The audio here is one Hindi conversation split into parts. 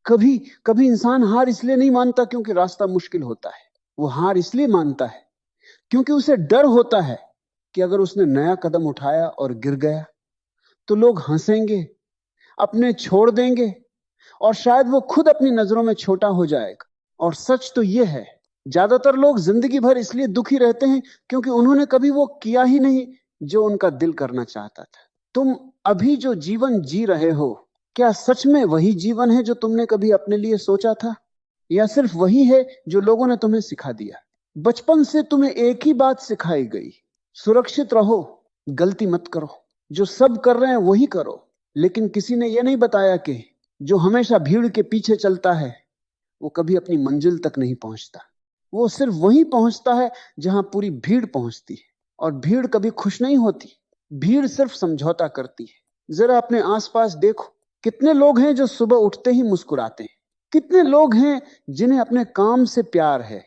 कभी कभी इंसान हार इसलिए नहीं मानता क्योंकि रास्ता मुश्किल होता है, वो हार इसलिए मानता है क्योंकि उसे डर होता है कि अगर उसने नया कदम उठाया और गिर गया तो लोग हंसेंगे, अपने छोड़ देंगे, और शायद वो खुद अपनी नजरों में छोटा हो जाएगा। और सच तो यह है, ज्यादातर लोग जिंदगी भर इसलिए दुखी रहते हैं क्योंकि उन्होंने कभी वो किया ही नहीं जो उनका दिल करना चाहता था। तुम अभी जो जीवन जी रहे हो, क्या सच में वही जीवन है जो तुमने कभी अपने लिए सोचा था, या सिर्फ वही है जो लोगों ने तुम्हें सिखा दिया? बचपन से तुम्हें एक ही बात सिखाई गई, सुरक्षित रहो, गलती मत करो, जो सब कर रहे हैं वही करो। लेकिन किसी ने यह नहीं बताया कि जो हमेशा भीड़ के पीछे चलता है वो कभी अपनी मंजिल तक नहीं पहुंचता। वो सिर्फ वहीं पहुंचता है जहां पूरी भीड़ पहुंचती है। और भीड़ कभी खुश नहीं होती, भीड़ सिर्फ समझौता करती है। जरा अपने आसपास देखो, कितने लोग हैं जो सुबह उठते ही मुस्कुराते हैं? कितने लोग हैं जिन्हें अपने काम से प्यार है?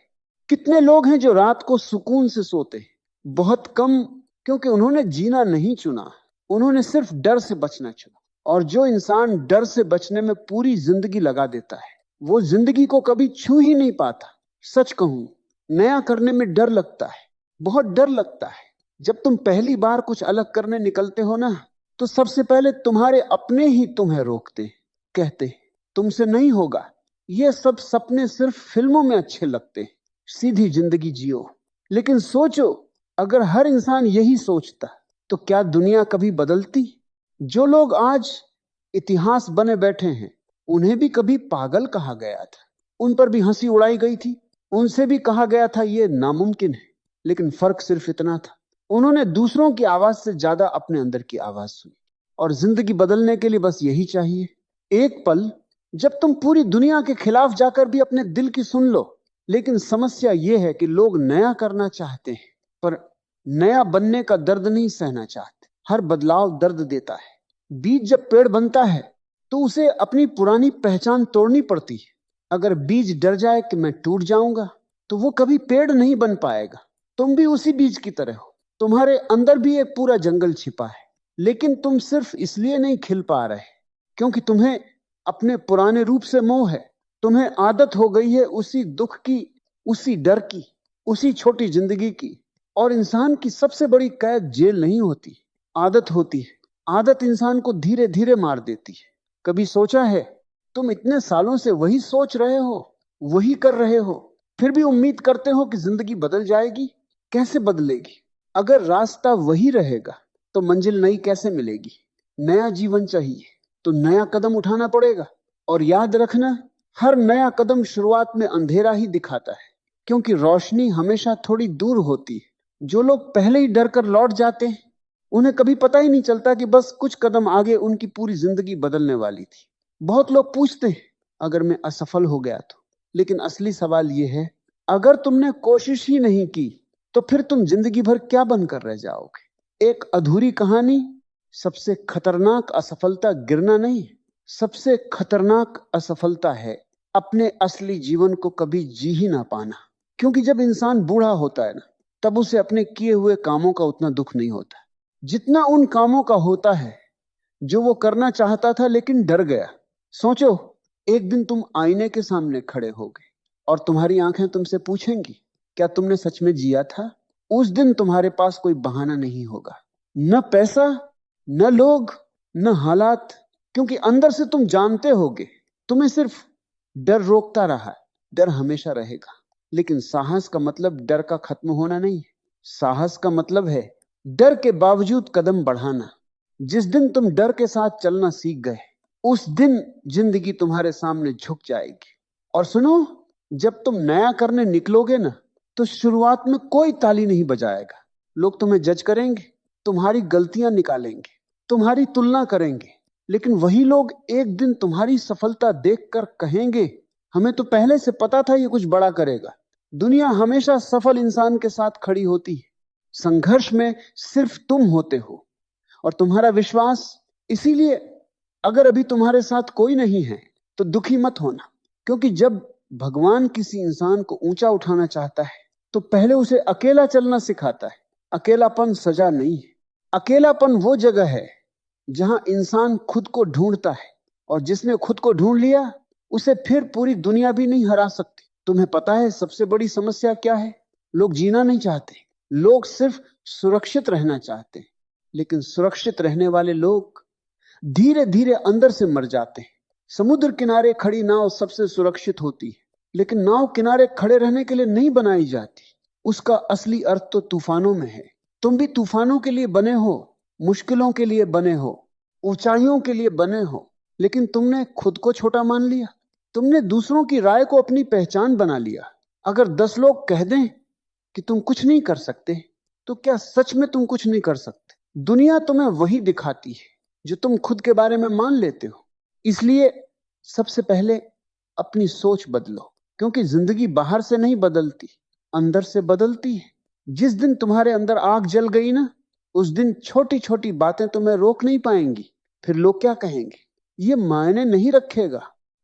कितने लोग हैं जो रात को सुकून से सोते हैं? बहुत कम, क्योंकि उन्होंने जीना नहीं चुना, उन्होंने सिर्फ डर से बचना चुना। और जो इंसान डर से बचने में पूरी जिंदगी लगा देता है वो जिंदगी को कभी छू ही नहीं पाता। सच कहूं, नया करने में डर लगता है, बहुत डर लगता है। जब तुम पहली बार कुछ अलग करने निकलते हो ना, तो सबसे पहले तुम्हारे अपने ही तुम्हें रोकते, कहते तुमसे नहीं होगा, ये सब सपने सिर्फ फिल्मों में अच्छे लगते हैं, सीधी जिंदगी जियो। लेकिन सोचो, अगर हर इंसान यही सोचता तो क्या दुनिया कभी बदलती? जो लोग आज इतिहास बने बैठे हैं उन्हें भी कभी पागल कहा गया था, उन पर भी हंसी उड़ाई गई थी, उनसे भी कहा गया था ये नामुमकिन है। लेकिन फर्क सिर्फ इतना था, उन्होंने दूसरों की आवाज से ज्यादा अपने अंदर की आवाज सुनी। और जिंदगी बदलने के लिए बस यही चाहिए, एक पल जब तुम पूरी दुनिया के खिलाफ जाकर भी अपने दिल की सुन लो। लेकिन समस्या यह है कि लोग नया करना चाहते हैं पर नया बनने का दर्द नहीं सहना चाहते। हर बदलाव दर्द देता है। बीज जब पेड़ बनता है तो उसे अपनी पुरानी पहचान तोड़नी पड़ती है। अगर बीज डर जाए कि मैं टूट जाऊंगा तो वो कभी पेड़ नहीं बन पाएगा। तुम भी उसी बीज की तरह हो, तुम्हारे अंदर भी एक पूरा जंगल छिपा है, लेकिन तुम सिर्फ इसलिए नहीं खिल पा रहे क्योंकि तुम्हें अपने पुराने रूप से मोह है। तुम्हें आदत हो गई है उसी दुख की, उसी डर की, उसी छोटी जिंदगी की। और इंसान की सबसे बड़ी कैद जेल नहीं होती, आदत होती है। आदत इंसान को धीरे धीरे मार देती है। कभी सोचा है, तुम इतने सालों से वही सोच रहे हो, वही कर रहे हो, फिर भी उम्मीद करते हो कि जिंदगी बदल जाएगी? कैसे बदलेगी? अगर रास्ता वही रहेगा तो मंजिल नई कैसे मिलेगी? नया जीवन चाहिए तो नया कदम उठाना पड़ेगा। और याद रखना, हर नया कदम शुरुआत में अंधेरा ही दिखाता है, क्योंकि रोशनी हमेशा थोड़ी दूर होती है। जो लोग पहले ही डर कर लौट जाते हैं उन्हें कभी पता ही नहीं चलता कि बस कुछ कदम आगे उनकी पूरी जिंदगी बदलने वाली थी। बहुत लोग पूछते हैं, अगर मैं असफल हो गया तो? लेकिन असली सवाल यह है, अगर तुमने कोशिश ही नहीं की तो फिर तुम जिंदगी भर क्या बनकर रह जाओगे? एक अधूरी कहानी। सबसे खतरनाक असफलता गिरना नहीं, सबसे खतरनाक असफलता है अपने असली जीवन को कभी जी ही ना पाना। क्योंकि जब इंसान बूढ़ा होता है ना, तब उसे अपने किए हुए कामों का उतना दुख नहीं होता जितना उन कामों का होता है जो वो करना चाहता था लेकिन डर गया। सोचो, एक दिन तुम आईने के सामने खड़े होगे और तुम्हारी आंखें तुमसे पूछेंगी, क्या तुमने सच में जिया था? उस दिन तुम्हारे पास कोई बहाना नहीं होगा, न पैसा, न लोग, न हालात, क्योंकि अंदर से तुम जानते होगे तुम्हें सिर्फ डर रोकता रहा है। डर हमेशा रहेगा, लेकिन साहस का मतलब डर का खत्म होना नहीं है। साहस का मतलब है डर के बावजूद कदम बढ़ाना। जिस दिन तुम डर के साथ चलना सीख गए उस दिन जिंदगी तुम्हारे सामने झुक जाएगी। और सुनो, जब तुम नया करने निकलोगे ना, तो शुरुआत में कोई ताली नहीं बजाएगा। लोग तुम्हें जज करेंगे, तुम्हारी गलतियां निकालेंगे, तुम्हारी तुलना करेंगे। लेकिन वही लोग एक दिन तुम्हारी सफलता देखकर कहेंगे, हमें तो पहले से पता था ये कुछ बड़ा करेगा। दुनिया हमेशा सफल इंसान के साथ खड़ी होती है, संघर्ष में सिर्फ तुम होते हो और तुम्हारा विश्वास। इसीलिए अगर अभी तुम्हारे साथ कोई नहीं है तो दुखी मत होना, क्योंकि जब भगवान किसी इंसान को ऊंचा उठाना चाहता है तो पहले उसे अकेला चलना सिखाता है। अकेलापन सजा नहीं है, अकेलापन वो जगह है जहां इंसान खुद को ढूंढता है, और जिसने खुद को ढूंढ लिया उसे फिर पूरी दुनिया भी नहीं हरा सकती। तुम्हें पता है सबसे बड़ी समस्या क्या है? लोग जीना नहीं चाहते, लोग सिर्फ सुरक्षित रहना चाहते हैं। लेकिन सुरक्षित रहने वाले लोग धीरे धीरे अंदर से मर जाते हैं। समुद्र किनारे खड़ी नाव सबसे सुरक्षित होती है, लेकिन नाव किनारे खड़े रहने के लिए नहीं बनाई जाती। उसका असली अर्थ तो तूफानों में है। तुम भी तूफानों के लिए बने हो, मुश्किलों के लिए बने हो, ऊंचाइयों के लिए बने हो, लेकिन तुमने खुद को छोटा मान लिया। तुमने दूसरों की राय को अपनी पहचान बना लिया। अगर 10 लोग कह दें कि तुम कुछ नहीं कर सकते, तो क्या सच में तुम कुछ नहीं कर सकते? दुनिया तुम्हें वही दिखाती है जो तुम खुद के बारे में मान लेते हो। इसलिए सबसे पहले अपनी सोच बदलो, क्योंकि जिंदगी बाहर से नहीं बदलती, अंदर से बदलती है। जिस दिन तुम्हारे अंदर आग जल गई ना, उस दिन छोटी छोटी बातें तुम्हें रोक नहीं पाएंगी। फिर लोग क्या कहेंगे ये मायने नहीं रखेगा।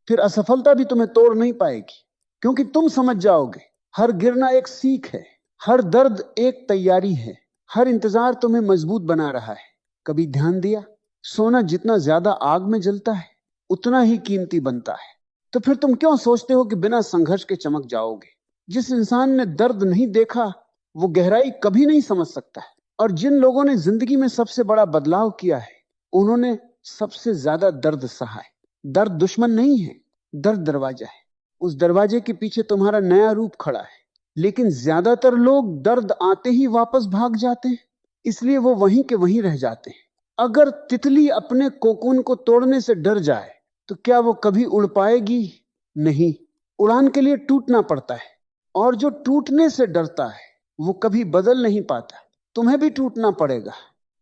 फिर असफलता भी तुम्हें तोड़ नहीं पाएगी, क्योंकि तुम समझ जाओगे हर गिरना एक सीख है, हर दर्द एक तैयारी है, हर इंतजार तुम्हें मजबूत बना रहा है। कभी ध्यान दिया, सोना जितना ज्यादा आग में जलता है उतना ही कीमती बनता है। तो फिर तुम क्यों सोचते हो कि बिना संघर्ष के चमक जाओगे? जिस इंसान ने दर्द नहीं देखा वो गहराई कभी नहीं समझ सकता है। और जिन लोगों ने जिंदगी में सबसे बड़ा बदलाव किया है, उन्होंने सबसे ज्यादा दर्द सहा है। दर्द दुश्मन नहीं है, दर्द दरवाजा है। उस दरवाजे के पीछे तुम्हारा नया रूप खड़ा है। लेकिन ज्यादातर लोग दर्द आते ही वापस भाग जाते हैं, इसलिए वो वहीं के वहीं रह जाते हैं। अगर तितली अपने कोकून को तोड़ने से डर जाए तो क्या वो कभी उड़ पाएगी? नहीं। उड़ान के लिए टूटना पड़ता है, और जो टूटने से डरता है वो कभी बदल नहीं पाता। तुम्हें भी टूटना पड़ेगा,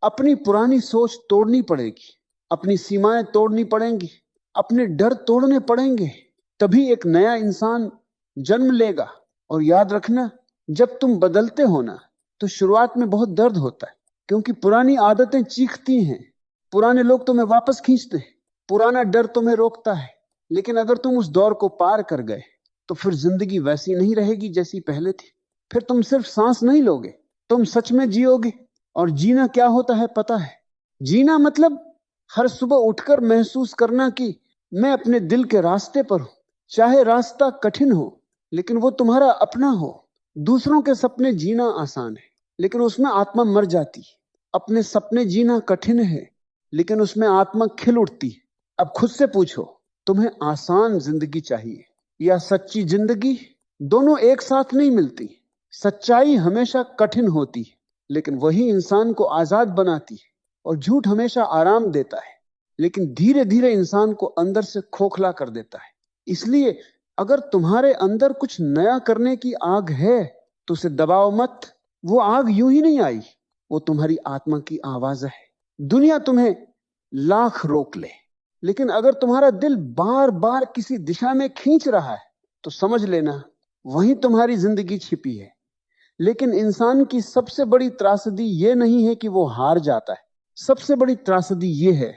अपनी पुरानी सोच तोड़नी पड़ेगी, अपनी सीमाएं तोड़नी पड़ेंगी, अपने डर तोड़ने पड़ेंगे। तभी एक नया इंसान जन्म लेगा। और याद रखना, जब तुम बदलते हो ना, तो शुरुआत में बहुत दर्द होता है, क्योंकि पुरानी आदतें चीखती हैं, पुराने लोग तुम्हें वापस खींचते हैं, पुराना डर तुम्हें रोकता है। लेकिन अगर तुम उस दौर को पार कर गए तो फिर जिंदगी वैसी नहीं रहेगी जैसी पहले थी। फिर तुम सिर्फ सांस नहीं लोगे, तुम सच में जियोगे। और जीना क्या होता है पता है? जीना मतलब हर सुबह उठकर महसूस करना कि मैं अपने दिल के रास्ते पर हूं। चाहे रास्ता कठिन हो, लेकिन वो तुम्हारा अपना हो। दूसरों के सपने जीना आसान है, लेकिन उसमें आत्मा मर जाती है। अपने सपने जीना कठिन है, लेकिन उसमें आत्मा खिल उठती है। अब खुद से पूछो, तुम्हें आसान जिंदगी चाहिए या सच्ची जिंदगी? दोनों एक साथ नहीं मिलती। सच्चाई हमेशा कठिन होती है, लेकिन वही इंसान को आजाद बनाती है। और झूठ हमेशा आराम देता है, लेकिन धीरे धीरे इंसान को अंदर से खोखला कर देता है। इसलिए अगर तुम्हारे अंदर कुछ नया करने की आग है तो उसे दबाओ मत। वो आग यूं ही नहीं आई, वो तुम्हारी आत्मा की आवाज है। दुनिया तुम्हें लाख रोक ले, लेकिन अगर तुम्हारा दिल बार बार किसी दिशा में खींच रहा है तो समझ लेना वहीं तुम्हारी जिंदगी छिपी है। लेकिन इंसान की सबसे बड़ी त्रासदी ये नहीं है कि वो हार जाता है, सबसे बड़ी त्रासदी ये है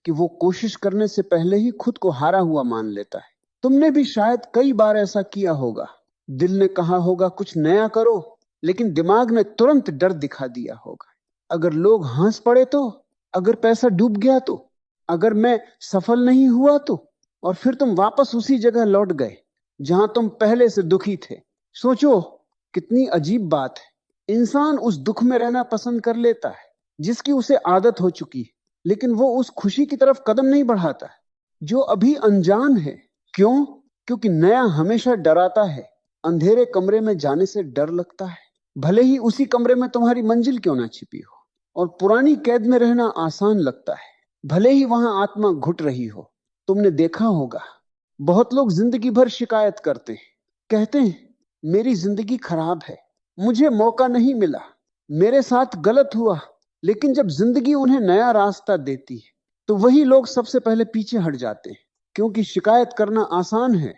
कि वो कोशिश करने से पहले ही खुद को हारा हुआ मान लेता है। तुमने भी शायद कई बार ऐसा किया होगा। दिल ने कहा होगा कुछ नया करो, लेकिन दिमाग ने तुरंत डर दिखा दिया होगा। अगर लोग हंस पड़े तो, अगर पैसा डूब गया तो, अगर मैं सफल नहीं हुआ तो। और फिर तुम वापस उसी जगह लौट गए जहां तुम पहले से दुखी थे। सोचो कितनी अजीब बात है। इंसान उस दुख में रहना पसंद कर लेता है जिसकी उसे आदत हो चुकी है, लेकिन वो उस खुशी की तरफ कदम नहीं बढ़ाता जो अभी अनजान है। क्यों? क्योंकि नया हमेशा डराता है। अंधेरे कमरे में जाने से डर लगता है, भले ही उसी कमरे में तुम्हारी मंजिल क्यों ना छिपी हो। और पुरानी कैद में रहना आसान लगता है, भले ही वहां आत्मा घुट रही हो। तुमने देखा होगा बहुत लोग जिंदगी भर शिकायत करते हैं, कहते हैं मेरी जिंदगी खराब है, मुझे मौका नहीं मिला, मेरे साथ गलत हुआ। लेकिन जब जिंदगी उन्हें नया रास्ता देती है तो वही लोग सबसे पहले पीछे हट जाते हैं, क्योंकि शिकायत करना आसान है,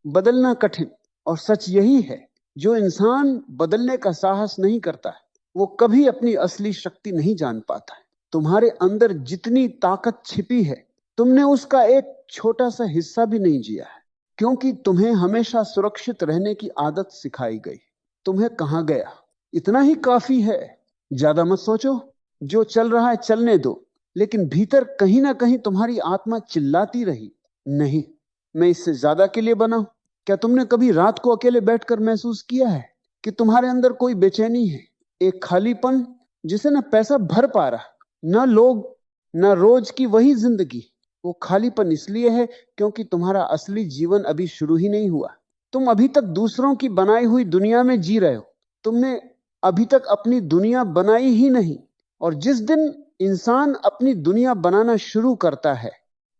बदलना कठिन। और सच यही है, जो इंसान बदलने का साहस नहीं करता वो कभी अपनी असली शक्ति नहीं जान पाता। तुम्हारे अंदर जितनी ताकत छिपी है, तुमने उसका एक छोटा सा हिस्सा भी नहीं जिया है, क्योंकि तुम्हें हमेशा सुरक्षित रहने की आदत सिखाई गई। तुम्हें कहां गया, इतना ही काफी है। ज्यादा मत सोचो, जो चल रहा है चलने दो। लेकिन भीतर कहीं ना कहीं तुम्हारी आत्मा चिल्लाती रही, नहीं, मैं इससे ज्यादा के लिए बना हूं? क्या तुमने कभी रात को अकेले बैठकर महसूस किया है कि तुम्हारे अंदर कोई बेचैनी है, एक खालीपन जिसे ना पैसा भर पा रहा, ना लोग, ना रोज की वही जिंदगी? वो खालीपन इसलिए है क्योंकि तुम्हारा असली जीवन अभी शुरू ही नहीं हुआ। तुम अभी तक दूसरों की बनाई हुई दुनिया में जी रहे हो। तुमने अभी तक अपनी दुनिया बनाई ही नहीं। और जिस दिन इंसान अपनी दुनिया बनाना शुरू करता है,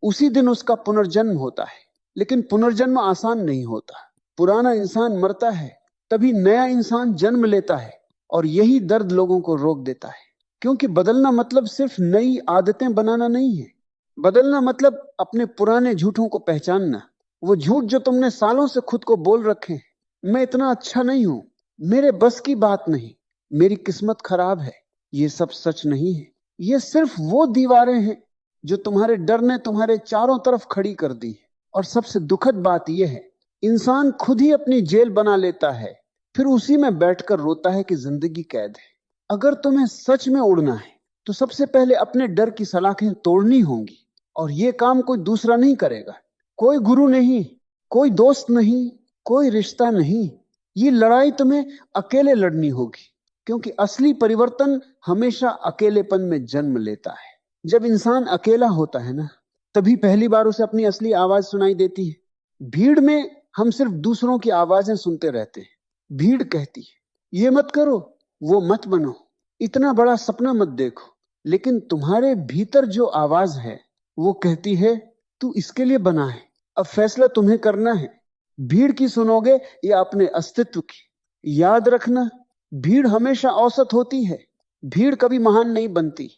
उसी दिन उसका पुनर्जन्म होता है। लेकिन पुनर्जन्म आसान नहीं होता। पुराना इंसान मरता है, तभी नया इंसान जन्म लेता है, और यही दर्द लोगों को रोक देता है। क्योंकि बदलना मतलब सिर्फ नई आदतें बनाना नहीं है। बदलना मतलब अपने पुराने झूठों को पहचानना। वो झूठ जो तुमने सालों से खुद को बोल रखे हैं, मैं इतना अच्छा नहीं हूं, मेरे बस की बात नहीं, मेरी किस्मत खराब है, ये सब सच नहीं है। ये सिर्फ वो दीवारें हैं जो तुम्हारे डर ने तुम्हारे चारों तरफ खड़ी कर दी है। और सबसे दुखद बात यह है, इंसान खुद ही अपनी जेल बना लेता है, फिर उसी में बैठकर रोता है कि जिंदगी कैद है। अगर तुम्हें सच में उड़ना है तो सबसे पहले अपने डर की सलाखें तोड़नी होंगी। और यह काम कोई दूसरा नहीं करेगा, कोई गुरु नहीं, कोई दोस्त नहीं, कोई रिश्ता नहीं। ये लड़ाई तुम्हें अकेले लड़नी होगी, क्योंकि असली परिवर्तन हमेशा अकेलेपन में जन्म लेता है। जब इंसान अकेला होता है ना, तभी पहली बार उसे अपनी असली आवाज सुनाई देती है। भीड़ में हम सिर्फ दूसरों की आवाजें सुनते रहते हैं। भीड़ कहती है ये मत करो, वो मत बनो, इतना बड़ा सपना मत देखो। लेकिन तुम्हारे भीतर जो आवाज है वो कहती है तू इसके लिए बना है, अब फैसला तुम्हें करना है। भीड़ की सुनोगे या अपने अस्तित्व की? याद रखना, भीड़ हमेशा औसत होती है। भीड़ कभी महान नहीं बनती।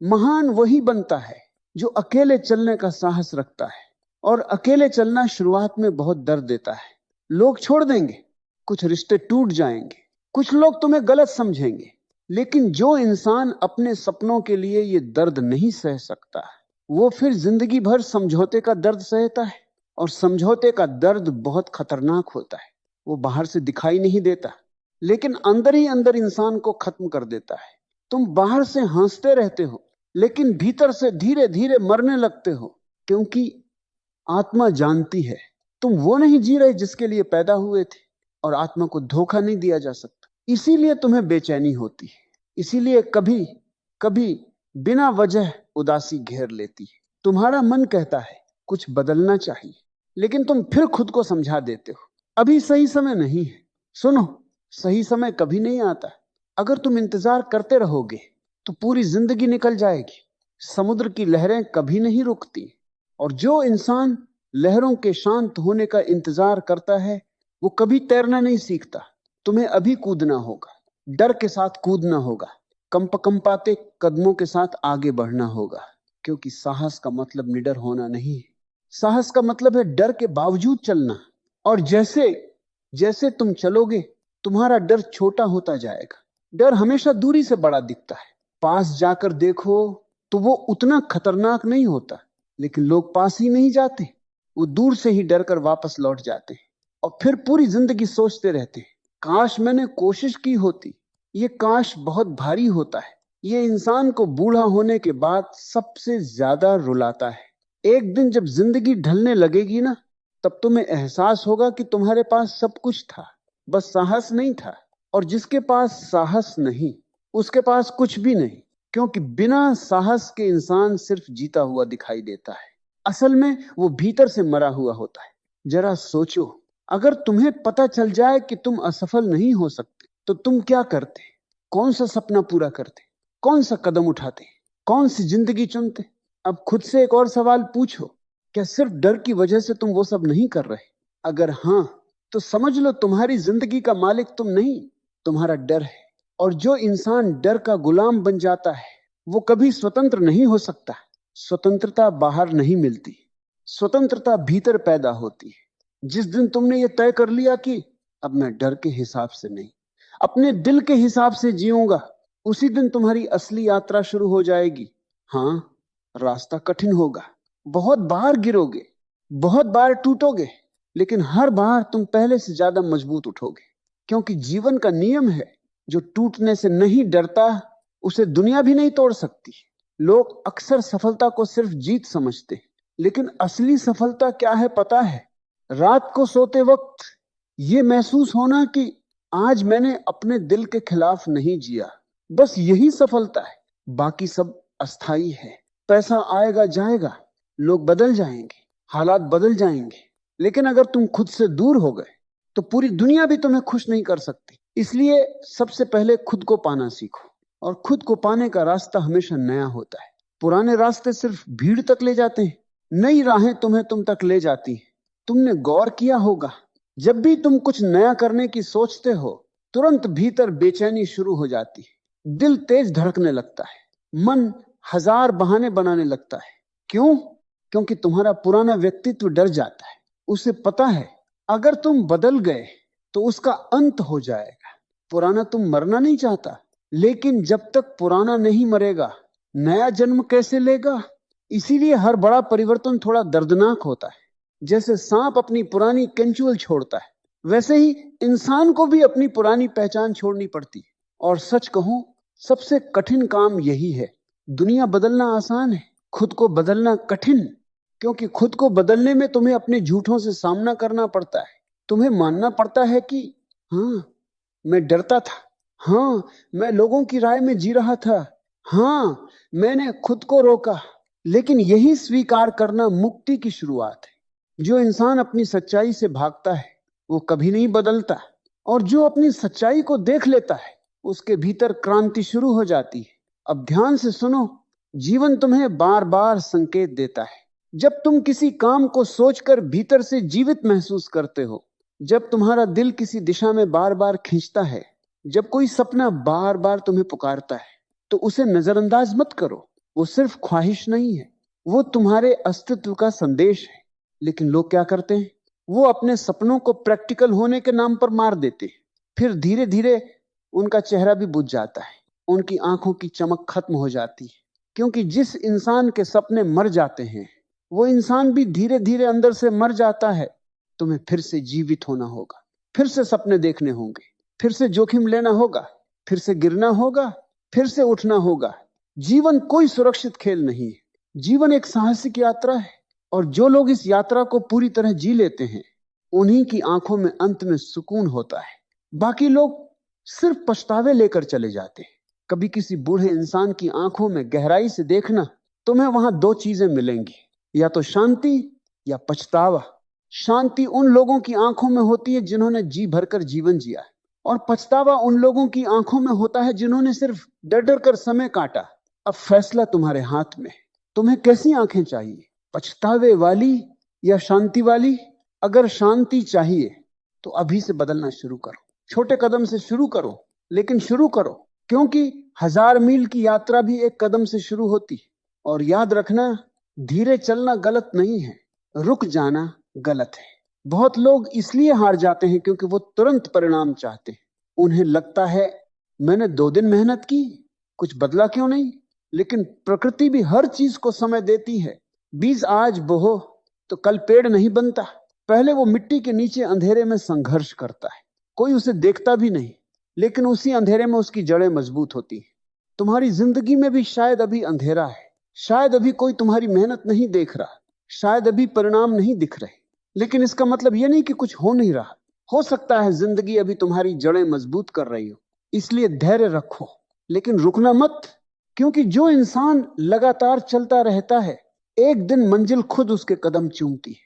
महान वही बनता है जो अकेले चलने का साहस रखता है। और अकेले चलना शुरुआत में बहुत दर्द देता है। लोग छोड़ देंगे, कुछ रिश्ते टूट जाएंगे, कुछ लोग तुम्हें गलत समझेंगे। लेकिन जो इंसान अपने सपनों के लिए ये दर्द नहीं सह सकता, वो फिर जिंदगी भर समझौते का दर्द सहता है। और समझौते का दर्द बहुत खतरनाक होता है। वो बाहर से दिखाई नहीं देता, लेकिन अंदर ही अंदर इंसान को खत्म कर देता है। तुम बाहर से हंसते रहते हो, लेकिन भीतर से धीरे धीरे मरने लगते हो। क्योंकि आत्मा जानती है तुम वो नहीं जी रहे जिसके लिए पैदा हुए थे। और आत्मा को धोखा नहीं दिया जा सकता। इसीलिए तुम्हें बेचैनी होती है, इसीलिए कभी कभी बिना वजह उदासी घेर लेती है। तुम्हारा मन कहता है कुछ बदलना चाहिए, लेकिन तुम फिर खुद को समझा देते हो अभी सही समय नहीं है। सुनो, सही समय कभी नहीं आता। अगर तुम इंतजार करते रहोगे तो पूरी जिंदगी निकल जाएगी। समुद्र की लहरें कभी नहीं रुकती, और जो इंसान लहरों के शांत होने का इंतजार करता है वो कभी तैरना नहीं सीखता। तुम्हें अभी कूदना होगा, डर के साथ कूदना होगा, कंपाते कदमों के साथ आगे बढ़ना होगा। क्योंकि साहस का मतलब निडर होना नहीं है। साहस का मतलब है डर के बावजूद चलना। और जैसे जैसे तुम चलोगे, तुम्हारा डर छोटा होता जाएगा। डर हमेशा दूरी से बड़ा दिखता है, पास जाकर देखो तो वो उतना खतरनाक नहीं होता। लेकिन लोग पास ही नहीं जाते, वो दूर से ही डर कर वापस लौट जाते हैं। और फिर पूरी जिंदगी सोचते रहते हैं काश मैंने कोशिश की होती। ये काश बहुत भारी होता है। ये इंसान को बूढ़ा होने के बाद सबसे ज्यादा रुलाता है। एक दिन जब जिंदगी ढलने लगेगी ना, तब तुम्हें एहसास होगा कि तुम्हारे पास सब कुछ था, बस साहस नहीं था। और जिसके पास साहस नहीं, उसके पास कुछ भी नहीं। क्योंकि बिना साहस के इंसान सिर्फ जीता हुआ दिखाई देता है, असल में वो भीतर से मरा हुआ होता है। जरा सोचो, अगर तुम्हें पता चल जाए कि तुम असफल नहीं हो सकते, तो तुम क्या करते? कौन सा सपना पूरा करते? कौन सा कदम उठाते? कौन सी जिंदगी चुनते? अब खुद से एक और सवाल पूछो, क्या सिर्फ डर की वजह से तुम वो सब नहीं कर रहे? अगर हां, तो समझ लो तुम्हारी जिंदगी का मालिक तुम नहीं, तुम्हारा डर है। और जो इंसान डर का गुलाम बन जाता है, वो कभी स्वतंत्र नहीं हो सकता। स्वतंत्रता बाहर नहीं मिलती, स्वतंत्रता भीतर पैदा होती है। जिस दिन तुमने ये तय कर लिया कि अब मैं डर के हिसाब से नहीं, अपने दिल के हिसाब से जीऊंगा, उसी दिन तुम्हारी असली यात्रा शुरू हो जाएगी। हाँ, रास्ता कठिन होगा, बहुत बार गिरोगे, बहुत बार टूटोगे, लेकिन हर बार तुम पहले से ज्यादा मजबूत उठोगे। क्योंकि जीवन का नियम है, जो टूटने से नहीं डरता उसे दुनिया भी नहीं तोड़ सकती। लोग अक्सर सफलता को सिर्फ जीत समझते, लेकिन असली सफलता क्या है पता है? रात को सोते वक्त ये महसूस होना कि आज मैंने अपने दिल के खिलाफ नहीं जिया। बस यही सफलता है। बाकी सब अस्थाई है। पैसा आएगा जाएगा, लोग बदल जाएंगे, हालात बदल जाएंगे, लेकिन अगर तुम खुद से दूर हो गए तो पूरी दुनिया भी तुम्हें खुश नहीं कर सकती। इसलिए सबसे पहले खुद को पाना सीखो, और खुद को पाने का रास्ता हमेशा नया होता है। पुराने रास्ते सिर्फ भीड़ तक ले जाते हैं, नई राहें तुम्हें तुम तक ले जाती हैं। तुमने गौर किया होगा, जब भी तुम कुछ नया करने की सोचते हो, तुरंत भीतर बेचैनी शुरू हो जाती है। दिल तेज धड़कने लगता है, मन हजार बहाने बनाने लगता है। क्यों? क्योंकि तुम्हारा पुराना व्यक्तित्व डर जाता है। उसे पता है अगर तुम बदल गए तो उसका अंत हो जाएगा। पुराना तुम मरना नहीं चाहता, लेकिन जब तक पुराना नहीं मरेगा, नया जन्म कैसे लेगा? इसीलिए हर बड़ा परिवर्तन थोड़ा दर्दनाक होता है। जैसे सांप अपनी पुरानी केंचुएल छोड़ता है, वैसे ही इंसान को भी अपनी पुरानी पहचान छोड़नी पड़ती है। और सच कहूं, सबसे कठिन काम यही है। दुनिया बदलना आसान है, खुद को बदलना कठिन। क्योंकि खुद को बदलने में तुम्हें अपने झूठों से सामना करना पड़ता है। तुम्हें मानना पड़ता है कि हाँ, मैं डरता था, हाँ, मैं लोगों की राय में जी रहा था, हाँ, मैंने खुद को रोका। लेकिन यही स्वीकार करना मुक्ति की शुरुआत है। जो इंसान अपनी सच्चाई से भागता है वो कभी नहीं बदलता, और जो अपनी सच्चाई को देख लेता है उसके भीतर क्रांति शुरू हो जाती है। अब ध्यान से सुनो, जीवन तुम्हें बार बार संकेत देता है। जब तुम किसी काम को सोचकर भीतर से जीवित महसूस करते हो, जब तुम्हारा दिल किसी दिशा में बार बार खींचता है, जब कोई सपना बार बार तुम्हें पुकारता है, तो उसे नजरअंदाज मत करो। वो सिर्फ ख्वाहिश नहीं है, वो तुम्हारे अस्तित्व का संदेश है। लेकिन लोग क्या करते हैं? वो अपने सपनों को प्रैक्टिकल होने के नाम पर मार देते हैं। फिर धीरे धीरे उनका चेहरा भी बुझ जाता है, उनकी आंखों की चमक खत्म हो जाती है। क्योंकि जिस इंसान के सपने मर जाते हैं, वो इंसान भी धीरे धीरे अंदर से मर जाता है। तुम्हें फिर से जीवित होना होगा, फिर से सपने देखने होंगे, फिर से जोखिम लेना होगा, फिर से गिरना होगा, फिर से उठना होगा। जीवन कोई सुरक्षित खेल नहीं है, जीवन एक साहसिक यात्रा है। और जो लोग इस यात्रा को पूरी तरह जी लेते हैं, उन्हीं की आंखों में अंत में सुकून होता है। बाकी लोग सिर्फ पछतावे लेकर चले जाते हैं। कभी किसी बूढ़े इंसान की आंखों में गहराई से देखना, तुम्हें वहां दो चीजें मिलेंगी, या तो शांति या पछतावा। शांति उन लोगों की आंखों में होती है जिन्होंने जी भरकर जीवन जिया है, और पछतावा उन लोगों की आंखों में होता है जिन्होंने सिर्फ डर डर कर समय काटा। अब फैसला तुम्हारे हाथ में है। तुम्हें कैसी आंखें चाहिए, पछतावे वाली या शांति वाली? अगर शांति चाहिए तो अभी से बदलना शुरू करो। छोटे कदम से शुरू करो, लेकिन शुरू करो। क्योंकि 1000 मील की यात्रा भी एक कदम से शुरू होती है। और याद रखना, धीरे चलना गलत नहीं है, रुक जाना गलत है। बहुत लोग इसलिए हार जाते हैं क्योंकि वो तुरंत परिणाम चाहते हैं। उन्हें लगता है मैंने 2 दिन मेहनत की, कुछ बदला क्यों नहीं? लेकिन प्रकृति भी हर चीज को समय देती है। बीज आज बोहो तो कल पेड़ नहीं बनता। पहले वो मिट्टी के नीचे अंधेरे में संघर्ष करता है, कोई उसे देखता भी नहीं, लेकिन उसी अंधेरे में उसकी जड़ें मजबूत होती हैं। तुम्हारी जिंदगी में भी शायद अभी अंधेरा है, शायद अभी कोई तुम्हारी मेहनत नहीं देख रहा, शायद अभी परिणाम नहीं दिख रहे, लेकिन इसका मतलब यह नहीं कि कुछ हो नहीं रहा। हो सकता है जिंदगी अभी तुम्हारी जड़ें मजबूत कर रही हो। इसलिए धैर्य रखो, लेकिन रुकना मत। क्योंकि जो इंसान लगातार चलता रहता है, एक दिन मंजिल खुद उसके कदम चूमती है।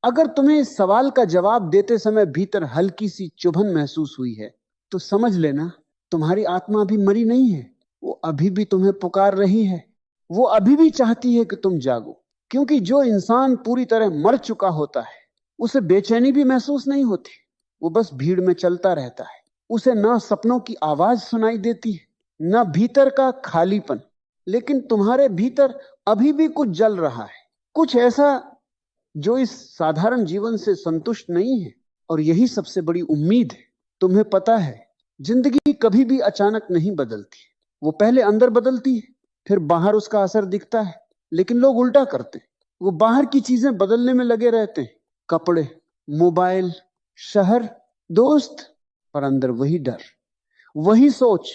अगर तुम्हें इस सवाल का जवाब देते समय भीतर हल्की सी चुभन महसूस हुई है, तो समझ लेना तुम्हारी आत्मा अभी मरी नहीं है। वो अभी भी तुम्हें पुकार रही है, वो अभी भी चाहती है कि तुम जागो। क्योंकि जो इंसान पूरी तरह मर चुका होता है, उसे बेचैनी भी महसूस नहीं होती। वो बस भीड़ में चलता रहता है। उसे ना सपनों की आवाज सुनाई देती है, ना भीतर का खालीपन। लेकिन तुम्हारे भीतर अभी भी कुछ जल रहा है, कुछ ऐसा जो इस साधारण जीवन से संतुष्ट नहीं है। और यही सबसे बड़ी उम्मीद है। तुम्हें पता है, जिंदगी कभी भी अचानक नहीं बदलती। वो पहले अंदर बदलती है, फिर बाहर उसका असर दिखता है। लेकिन लोग उल्टा करते, वो बाहर की चीजें बदलने में लगे रहते हैं, कपड़े, मोबाइल, शहर, दोस्त, पर अंदर वही डर, वही सोच,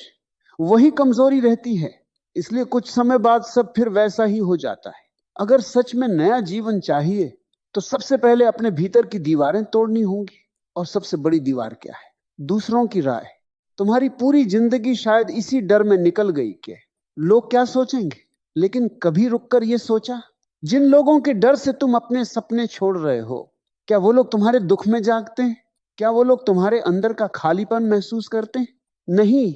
वही कमजोरी रहती है। इसलिए कुछ समय बाद सब फिर वैसा ही हो जाता है। अगर सच में नया जीवन चाहिए तो सबसे पहले अपने भीतर की दीवारें तोड़नी होंगी। और सबसे बड़ी दीवार क्या है? दूसरों की राय। तुम्हारी पूरी जिंदगी शायद इसी डर में निकल गई कि लोग क्या सोचेंगे। लेकिन कभी रुककर यह सोचा, जिन लोगों के डर से तुम अपने सपने छोड़ रहे हो, क्या वो लोग तुम्हारे दुख में जागते हैं? क्या वो लोग तुम्हारे अंदर का खालीपन महसूस करते हैं? नहीं।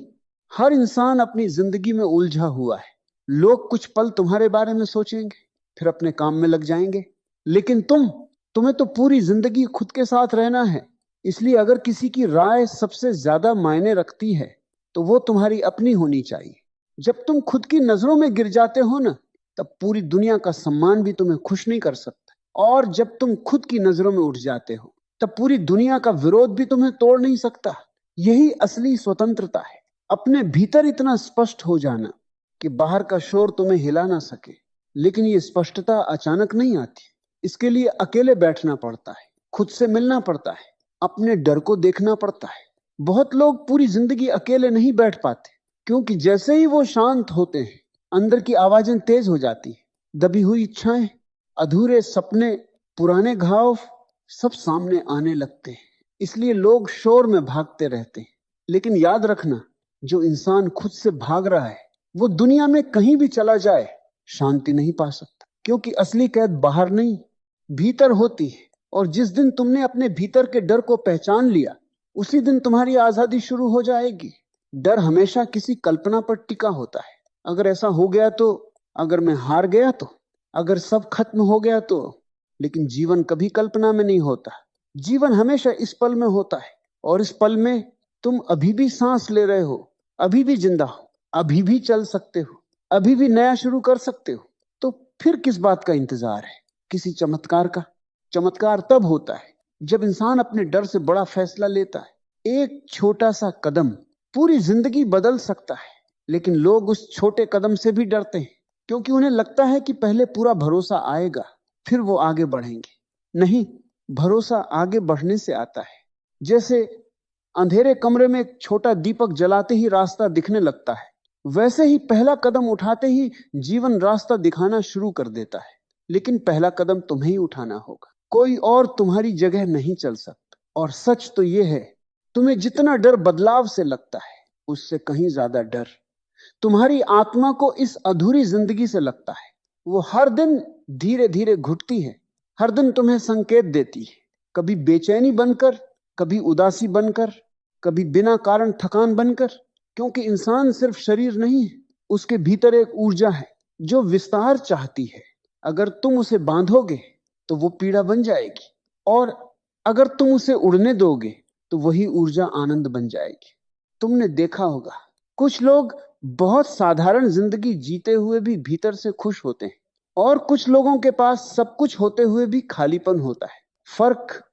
हर इंसान अपनी जिंदगी में उलझा हुआ है। लोग कुछ पल तुम्हारे बारे में सोचेंगे, फिर अपने काम में लग जाएंगे। लेकिन तुम्हें तो पूरी जिंदगी खुद के साथ रहना है। इसलिए अगर किसी की राय सबसे ज्यादा मायने रखती है तो वो तुम्हारी अपनी होनी चाहिए। जब तुम खुद की नजरों में गिर जाते हो ना, तब पूरी दुनिया का सम्मान भी तुम्हें खुश नहीं कर सकता। और जब तुम खुद की नजरों में उठ जाते हो, तब पूरी दुनिया का विरोध भी तुम्हें तोड़ नहीं सकता। यही असली स्वतंत्रता है। अपने भीतर इतना स्पष्ट हो जाना कि बाहर का शोर तुम्हें हिला ना सके। लेकिन ये स्पष्टता अचानक नहीं आती। इसके लिए अकेले बैठना पड़ता है, खुद से मिलना पड़ता है, अपने डर को देखना पड़ता है। बहुत लोग पूरी जिंदगी अकेले नहीं बैठ पाते, क्योंकि जैसे ही वो शांत होते हैं, अंदर की आवाजें तेज हो जाती हैं। दबी हुई इच्छाएं, अधूरे सपने, पुराने घाव सब सामने आने लगते हैं। इसलिए लोग शोर में भागते रहते हैं। लेकिन याद रखना, जो इंसान खुद से भाग रहा है, वो दुनिया में कहीं भी चला जाए शांति नहीं पा सकता। क्योंकि असली कैद बाहर नहीं, भीतर होती है। और जिस दिन तुमने अपने भीतर के डर को पहचान लिया, उसी दिन तुम्हारी आजादी शुरू हो जाएगी। डर हमेशा किसी कल्पना पर टिका होता है। अगर ऐसा हो गया तो, अगर मैं हार गया तो, अगर सब खत्म हो गया तो। लेकिन जीवन कभी कल्पना में नहीं होता। जीवन हमेशा इस पल में होता है। और इस पल में तुम अभी भी सांस ले रहे हो, अभी भी जिंदा हो, अभी भी चल सकते हो, अभी भी नया शुरू कर सकते हो। तो फिर किस बात का इंतजार है? किसी चमत्कार का? चमत्कार तब होता है जब इंसान अपने डर से बड़ा फैसला लेता है। एक छोटा सा कदम पूरी जिंदगी बदल सकता है। लेकिन लोग उस छोटे कदम से भी डरते हैं, क्योंकि उन्हें लगता है कि पहले पूरा भरोसा आएगा, फिर वो आगे बढ़ेंगे। नहीं, भरोसा आगे बढ़ने से आता है। जैसे अंधेरे कमरे में एक छोटा दीपक जलाते ही रास्ता दिखने लगता है, वैसे ही पहला कदम उठाते ही जीवन रास्ता दिखाना शुरू कर देता है। लेकिन पहला कदम तुम्हें ही उठाना होगा। कोई और तुम्हारी जगह नहीं चल सकता। और सच तो यह है, तुम्हें जितना डर बदलाव से लगता है, उससे कहीं ज्यादा डर तुम्हारी आत्मा को इस अधूरी जिंदगी से लगता है। वो हर दिन धीरे धीरे घुटती है, हर दिन तुम्हें संकेत देती है। कभी बेचैनी बनकर, कभी उदासी बनकर, कभी बिना कारण थकान बनकर। क्योंकि इंसान सिर्फ शरीर नहीं है, उसके भीतर एक ऊर्जा है जो विस्तार चाहती है। अगर तुम उसे बांधोगे तो वो पीड़ा बन जाएगी, और अगर तुम उसे उड़ने दोगे तो वही ऊर्जा आनंद बन जाएगी। तुमने देखा होगा, कुछ लोग बहुत साधारण जिंदगी जीते हुए भी भीतर से खुश होते हैं, और कुछ लोगों के पास सब कुछ होते हुए भी खालीपन होता है। फर्क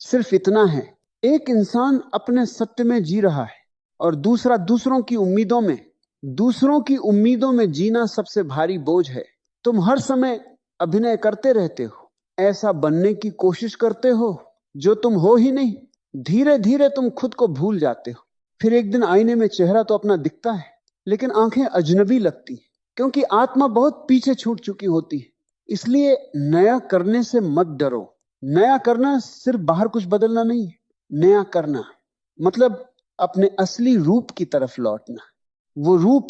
सिर्फ इतना है, एक इंसान अपने सत्य में जी रहा है और दूसरा दूसरों की उम्मीदों में। दूसरों की उम्मीदों में जीना सबसे भारी बोझ है। तुम हर समय अभिनय करते रहते हो, ऐसा बनने की कोशिश करते हो जो तुम हो ही नहीं। धीरे धीरे तुम खुद को भूल जाते हो। फिर एक दिन आईने में चेहरा तो अपना दिखता है, लेकिन आंखें अजनबी लगती हैं, क्योंकि आत्मा बहुत पीछे छूट चुकी होती है। इसलिए नया करने से मत डरो। नया करना सिर्फ बाहर कुछ बदलना नहीं है। नया करना मतलब अपने असली रूप की तरफ लौटना। वो रूप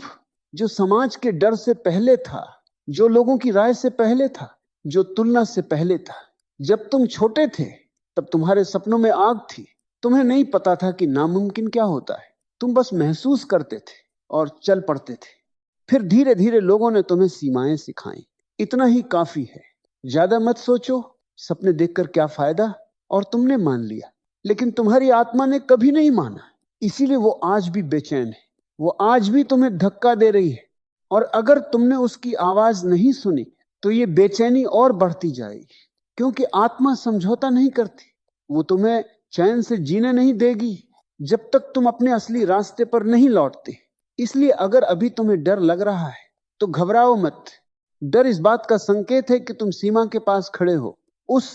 जो समाज के डर से पहले था, जो लोगों की राय से पहले था, जो तुलना से पहले था। जब तुम छोटे थे तब तुम्हारे सपनों में आग थी। तुम्हें नहीं पता था कि नामुमकिन क्या होता है। तुम बस महसूस करते थे और चल पड़ते थे। फिर धीरे धीरे लोगों ने तुम्हें सीमाएं सिखाई। इतना ही काफी है। ज्यादा मत सोचो, सपने देखकर क्या फायदा। और तुमने मान लिया, लेकिन तुम्हारी आत्मा ने कभी नहीं माना। इसीलिए वो आज भी बेचैन है, वो आज भी तुम्हें धक्का दे रही है। और अगर तुमने उसकी आवाज नहीं सुनी तो ये बेचैनी और बढ़ती जाएगी। क्योंकि आत्मा समझौता नहीं करती। वो तुम्हें चैन से जीने नहीं देगी जब तक तुम अपने असली रास्ते पर नहीं लौटते। इसलिए अगर अभी तुम्हें डर लग रहा है तो घबराओ मत। डर इस बात का संकेत है कि तुम सीमा के पास खड़े हो, उस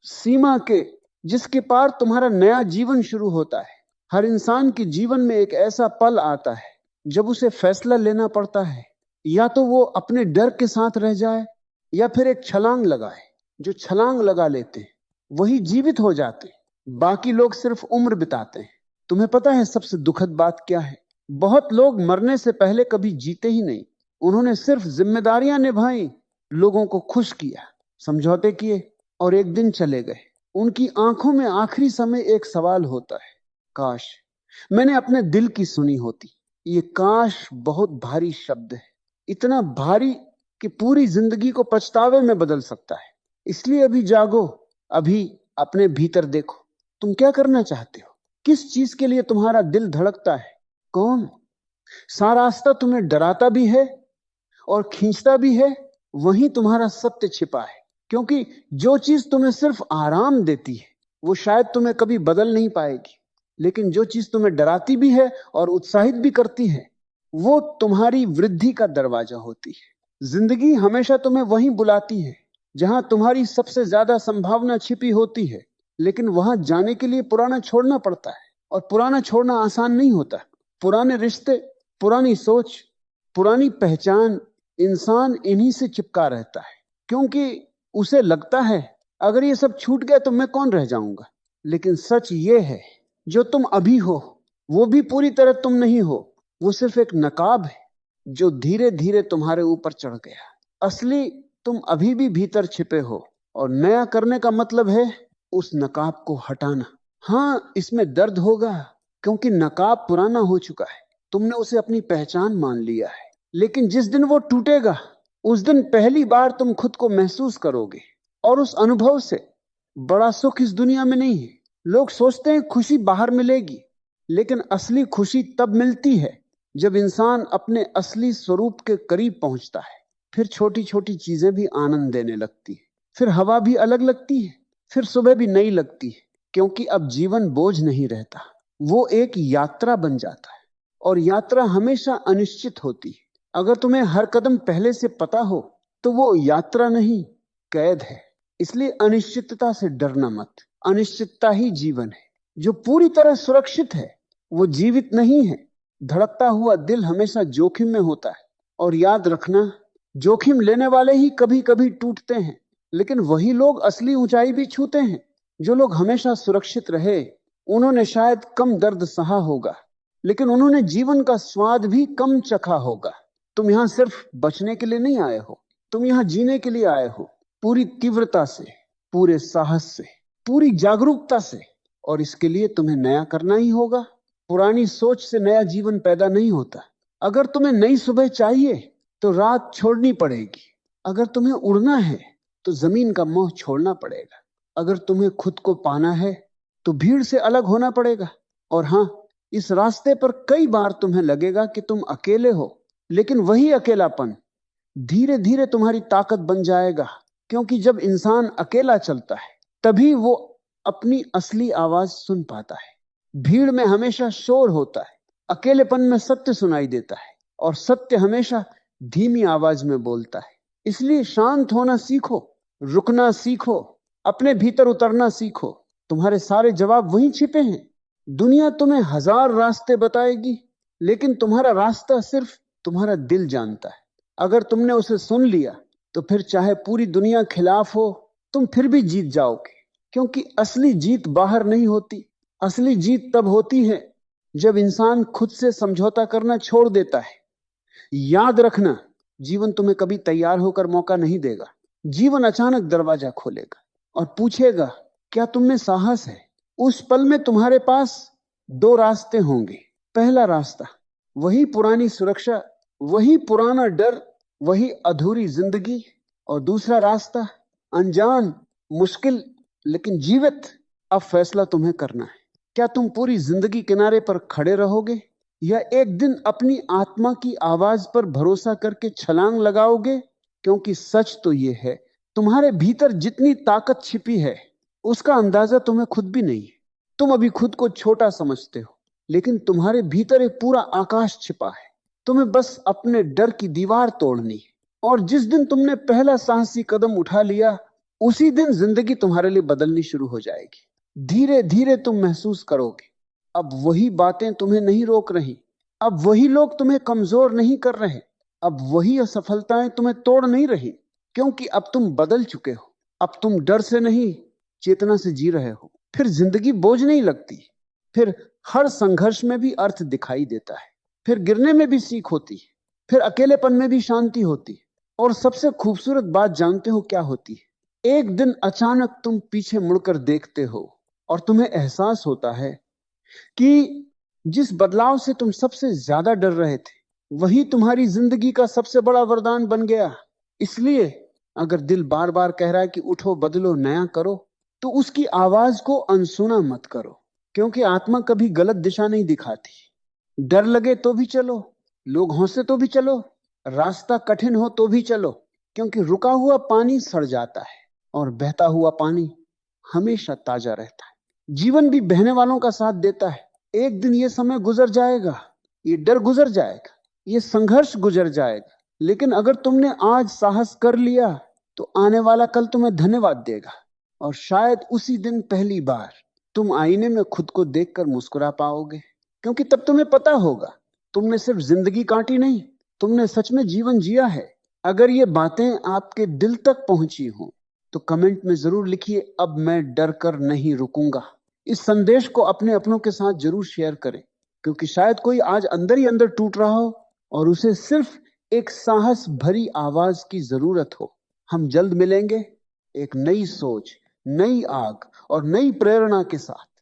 सीमा के जिसके पार तुम्हारा नया जीवन शुरू होता है। हर इंसान के जीवन में एक ऐसा पल आता है जब उसे फैसला लेना पड़ता है, या तो वो अपने डर के साथ रह जाए या फिर एक छलांग लगाए। जो छलांग लगा लेते हैं वही जीवित हो जाते हैं, बाकी लोग सिर्फ उम्र बिताते हैं। तुम्हें पता है सबसे दुखद बात क्या है? बहुत लोग मरने से पहले कभी जीते ही नहीं। उन्होंने सिर्फ जिम्मेदारियां निभाई, लोगों को खुश किया, समझौते किए और एक दिन चले गए। उनकी आंखों में आखिरी समय एक सवाल होता है, काश मैंने अपने दिल की सुनी होती। ये काश बहुत भारी शब्द है, इतना भारी कि पूरी जिंदगी को पछतावे में बदल सकता है। इसलिए अभी जागो, अभी अपने भीतर देखो। तुम क्या करना चाहते हो? किस चीज के लिए तुम्हारा दिल धड़कता है? कौन सा रास्ता तुम्हें डराता भी है और खींचता भी है? वहीं तुम्हारा सत्य छिपा है। क्योंकि जो चीज तुम्हें सिर्फ आराम देती है वो शायद तुम्हें कभी बदल नहीं पाएगी, लेकिन जो चीज तुम्हें डराती भी है और उत्साहित भी करती है वो तुम्हारी वृद्धि का दरवाजा होती है। जिंदगी हमेशा तुम्हें वहीं बुलाती है जहां तुम्हारी सबसे ज्यादा संभावना छिपी होती है, लेकिन वहां जाने के लिए पुराना छोड़ना पड़ता है, और पुराना छोड़ना आसान नहीं होता। पुराने रिश्ते, पुरानी सोच, पुरानी पहचान, इंसान इन्हीं से चिपका रहता है, क्योंकि उसे लगता है अगर ये सब छूट गया तो मैं कौन रह जाऊंगा। लेकिन सच ये है, जो तुम अभी हो वो भी पूरी तरह तुम नहीं हो। वो सिर्फ एक नकाब है जो धीरे धीरे तुम्हारे ऊपर चढ़ गया। असली तुम अभी भी भीतर छिपे हो, और नया करने का मतलब है उस नकाब को हटाना। हाँ, इसमें दर्द होगा क्योंकि नकाब पुराना हो चुका है, तुमने उसे अपनी पहचान मान लिया है। लेकिन जिस दिन वो टूटेगा उस दिन पहली बार तुम खुद को महसूस करोगे, और उस अनुभव से बड़ा सुख इस दुनिया में नहीं है। लोग सोचते हैं खुशी बाहर मिलेगी, लेकिन असली खुशी तब मिलती है जब इंसान अपने असली स्वरूप के करीब पहुंचता है। फिर छोटी छोटी चीजें भी आनंद देने लगती है, फिर हवा भी अलग लगती है, फिर सुबह भी नई लगती है, क्योंकि अब जीवन बोझ नहीं रहता, वो एक यात्रा बन जाता है। और यात्रा हमेशा अनिश्चित होती है। अगर तुम्हें हर कदम पहले से पता हो तो वो यात्रा नहीं, कैद है। इसलिए अनिश्चितता से डरना मत। अनिश्चितता ही जीवन है। जो पूरी तरह सुरक्षित है वो जीवित नहीं है। धड़कता हुआ दिल हमेशा जोखिम में होता है, और याद रखना, जोखिम लेने वाले ही कभी कभी टूटते हैं, लेकिन वही लोग असली ऊंचाई भी छूते हैं। जो लोग हमेशा सुरक्षित रहे उन्होंने शायद कम दर्द सहा होगा, लेकिन उन्होंने जीवन का स्वाद भी कम चखा होगा। तुम यहां सिर्फ बचने के लिए नहीं आए हो, तुम यहां जीने के लिए आए हो, पूरी तीव्रता से, पूरे साहस से, पूरी जागरूकता से। और इसके लिए तुम्हें नया करना ही होगा। पुरानी सोच से नया जीवन पैदा नहीं होता। अगर तुम्हें नई सुबह चाहिए तो रात छोड़नी पड़ेगी। अगर तुम्हें उड़ना है तो जमीन का मोह छोड़ना पड़ेगा। अगर तुम्हें खुद को पाना है तो भीड़ से अलग होना पड़ेगा। और हां, इस रास्ते पर कई बार तुम्हें लगेगा कि तुम अकेले हो, लेकिन वही अकेलापन धीरे धीरे तुम्हारी ताकत बन जाएगा। क्योंकि जब इंसान अकेला चलता है तभी वो अपनी असली आवाज सुन पाता है। भीड़ में हमेशा शोर होता है, अकेलेपन में सत्य सुनाई देता है, और सत्य हमेशा धीमी आवाज में बोलता है। इसलिए शांत होना सीखो, रुकना सीखो, अपने भीतर उतरना सीखो। तुम्हारे सारे जवाब वहीं छिपे हैं। दुनिया तुम्हें हजार रास्ते बताएगी, लेकिन तुम्हारा रास्ता सिर्फ तुम्हारा दिल जानता है। अगर तुमने उसे सुन लिया तो फिर चाहे पूरी दुनिया खिलाफ हो तुम फिर भी जीत जाओगे। क्योंकि असली जीत बाहर नहीं होती। असली जीत तब होती है जब इंसान खुद से समझौता करना छोड़ देता है। याद रखना, जीवन तुम्हें कभी तैयार होकर मौका नहीं देगा। जीवन अचानक दरवाजा खोलेगा और पूछेगा, क्या तुम में साहस है? उस पल में तुम्हारे पास दो रास्ते होंगे। पहला रास्ता वही पुरानी सुरक्षा, वही पुराना डर, वही अधूरी जिंदगी। और दूसरा रास्ता अनजान, मुश्किल, लेकिन जीवित। अब फैसला तुम्हें करना है। क्या तुम पूरी जिंदगी किनारे पर खड़े रहोगे, या एक दिन अपनी आत्मा की आवाज पर भरोसा करके छलांग लगाओगे? क्योंकि सच तो यह है, तुम्हारे भीतर जितनी ताकत छिपी है उसका अंदाजा तुम्हें खुद भी नहीं है। तुम अभी खुद को छोटा समझते हो, लेकिन तुम्हारे भीतर एक पूरा आकाश छिपा है। तुम्हें बस अपने डर की दीवार तोड़नी है। और जिस दिन तुमने पहला साहसी कदम उठा लिया उसी दिन जिंदगी तुम्हारे लिए बदलनी शुरू हो जाएगी। धीरे धीरे तुम महसूस करोगे, अब वही बातें तुम्हें नहीं रोक रही, अब वही लोग तुम्हें कमजोर नहीं कर रहे, अब वही असफलताएं तुम्हें तोड़ नहीं रही। क्योंकि अब तुम बदल चुके हो। अब तुम डर से नहीं, चेतना से जी रहे हो। फिर जिंदगी बोझ नहीं लगती। फिर हर संघर्ष में भी अर्थ दिखाई देता है। फिर गिरने में भी सीख होती है। फिर अकेलेपन में भी शांति होती है। और सबसे खूबसूरत बात जानते हो क्या होती है? एक दिन अचानक तुम पीछे मुड़कर देखते हो और तुम्हें एहसास होता है कि जिस बदलाव से तुम सबसे ज्यादा डर रहे थे, वही तुम्हारी जिंदगी का सबसे बड़ा वरदान बन गया। इसलिए अगर दिल बार बार कह रहा है कि उठो, बदलो, नया करो, तो उसकी आवाज को अनसुना मत करो। क्योंकि आत्मा कभी गलत दिशा नहीं दिखाती। डर लगे तो भी चलो, लोग हंसे तो भी चलो, रास्ता कठिन हो तो भी चलो। क्योंकि रुका हुआ पानी सड़ जाता है और बहता हुआ पानी हमेशा ताजा रहता है। जीवन भी बहने वालों का साथ देता है। एक दिन ये समय गुजर जाएगा, ये डर गुजर जाएगा, ये संघर्ष गुजर जाएगा। लेकिन अगर तुमने आज साहस कर लिया, तो आने वाला कल तुम्हें धन्यवाद देगा। और शायद उसी दिन पहली बार तुम आईने में खुद को देखकर मुस्कुरा पाओगे। क्योंकि तब तुम्हें पता होगा, तुमने सिर्फ जिंदगी काटी नहीं, तुमने सच में जीवन जिया है। अगर ये बातें आपके दिल तक पहुंची हो, तो कमेंट में जरूर लिखिए, अब मैं डर कर नहीं रुकूंगा। इस संदेश को अपने अपनों के साथ जरूर शेयर करें। क्योंकि शायद कोई आज अंदर ही अंदर टूट रहा हो और उसे सिर्फ एक साहस भरी आवाज की जरूरत हो। हम जल्द मिलेंगे एक नई सोच, नई आग और नई प्रेरणा के साथ।